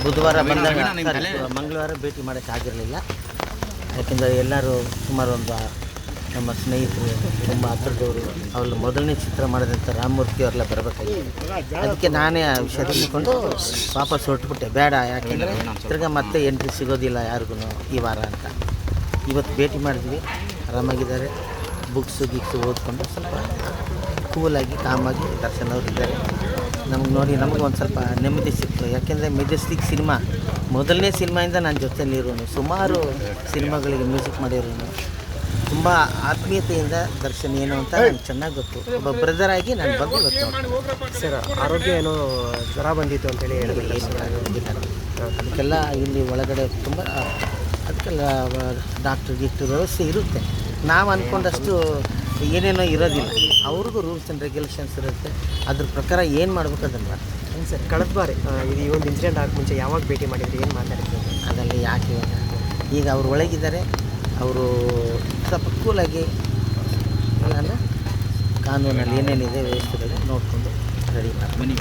ಬುಧವಾರ ಬಂದಾಗ ಮಂಗಳವಾರ ಭೇಟಿ ಮಾಡೋಕ್ಕಾಗಿರಲಿಲ್ಲ. ಯಾಕೆಂದರೆ ಎಲ್ಲರೂ ಸುಮಾರು ಒಂದು ನಮ್ಮ ಸ್ನೇಹಿತರು ತುಂಬ ಹತ್ತಿರದವರು ಅವ್ರಲ್ಲಿ ಮೊದಲನೇ ಚಿತ್ರ ಮಾಡಿದಂಥ ರಾಮಮೂರ್ತಿ ಅವರೆಲ್ಲ ಬರಬೇಕಾಗಿತ್ತು. ಅದಕ್ಕೆ ನಾನೇ ಆ ವಿಷಯ ತಿಳ್ಕೊಂಡು ವಾಪಸ್ ಹೊರಟುಬಿಟ್ಟೆ. ಬೇಡ, ಯಾಕೆಂದರೆ ತಿರ್ಗಾ ಮತ್ತೆ ಎಂಟ್ರಿ ಸಿಗೋದಿಲ್ಲ ಯಾರಿಗೂ ಈ ವಾರ ಅಂತ. ಇವತ್ತು ಭೇಟಿ ಮಾಡಿದ್ವಿ, ಆರಾಮಾಗಿದ್ದಾರೆ. ಬುಕ್ಸು ಓದ್ಕೊಂಡು ಸ್ವಲ್ಪ ಕೂಲಾಗಿ ಕಾಮಾಗಿ ದರ್ಶನ್ ಅವರು ಇದ್ದಾರೆ. ನಮ್ಗೆ ನೋಡಿ ನಮಗೆ ಒಂದು ಸ್ವಲ್ಪ ನೆಮ್ಮದಿ ಸಿಕ್ತು. ಯಾಕೆಂದರೆ ಮೆಜೆಸ್ಟಿಕ್ ಸಿನಿಮಾ ಮೊದಲನೇ ಸಿನಿಮಾಯಿಂದ ನನ್ನ ಜೊತೆಯಲ್ಲಿರೋನು, ಸುಮಾರು ಸಿನಿಮಾಗಳಿಗೆ ಮ್ಯೂಸಿಕ್ ಮಾಡಿರೋನು, ತುಂಬ ಆತ್ಮೀಯತೆಯಿಂದ ದರ್ಶನ್ ಏನು ಅಂತ ನನಗೆ ಚೆನ್ನಾಗಿ ಗೊತ್ತು. ಒಬ್ಬ ಬ್ರದರ್ ಆಗಿ ನಾನು ಬಂದು ಇವತ್ತು ಸರ್ ಆರೋಗ್ಯ ಏನೋ ಜ್ವರ ಬಂದಿತ್ತು ಅಂತೇಳಿ ಹೇಳಿದ್ರು. ಅದಕ್ಕೆಲ್ಲ ಇಲ್ಲಿ ಒಳಗಡೆ ತುಂಬ ಅದಕ್ಕೆಲ್ಲ ಡಾಕ್ಟರ್ ವ್ಯವಸ್ಥೆ ಇರುತ್ತೆ. ನಾವು ಅಂದ್ಕೊಂಡಷ್ಟು ಏನೇನೋ ಇರೋದಿಲ್ಲ. ಅವ್ರಿಗೂ ರೂಲ್ಸ್ ಆ್ಯಂಡ್ ರೆಗ್ಯುಲೇಷನ್ಸ್ ಇರುತ್ತೆ. ಅದ್ರ ಪ್ರಕಾರ ಏನು ಮಾಡ್ಬೇಕು ಅದನ್ನು ಮಾಡ್ತಾರೆ. ಏನು ಸರ್, ಕಳೆದ ಬಾರಿ ಇದು ಈ ಒಂದು ಇನ್ಸಿಡೆಂಟ್ ಆಗಿ ಮುಂಚೆ ಯಾವಾಗ ಭೇಟಿ ಮಾಡಿದ್ರಿ, ಏನು ಮಾತಾಡಿದ್ರಿ? ಅದರಲ್ಲಿ ಯಾಕೆ ಈಗ ಅವ್ರು ಒಳಗಿದ್ದಾರೆ. ಅವರು ಸ್ವಲ್ಪ ಕೂಲಾಗಿ ಅಂದರೆ ಕಾನೂನಲ್ಲಿ ಏನೇನಿದೆ ವ್ಯವಸ್ಥೆಗಳು ನೋಡಿಕೊಂಡು ರೆಡಿ ಮಾಡಿ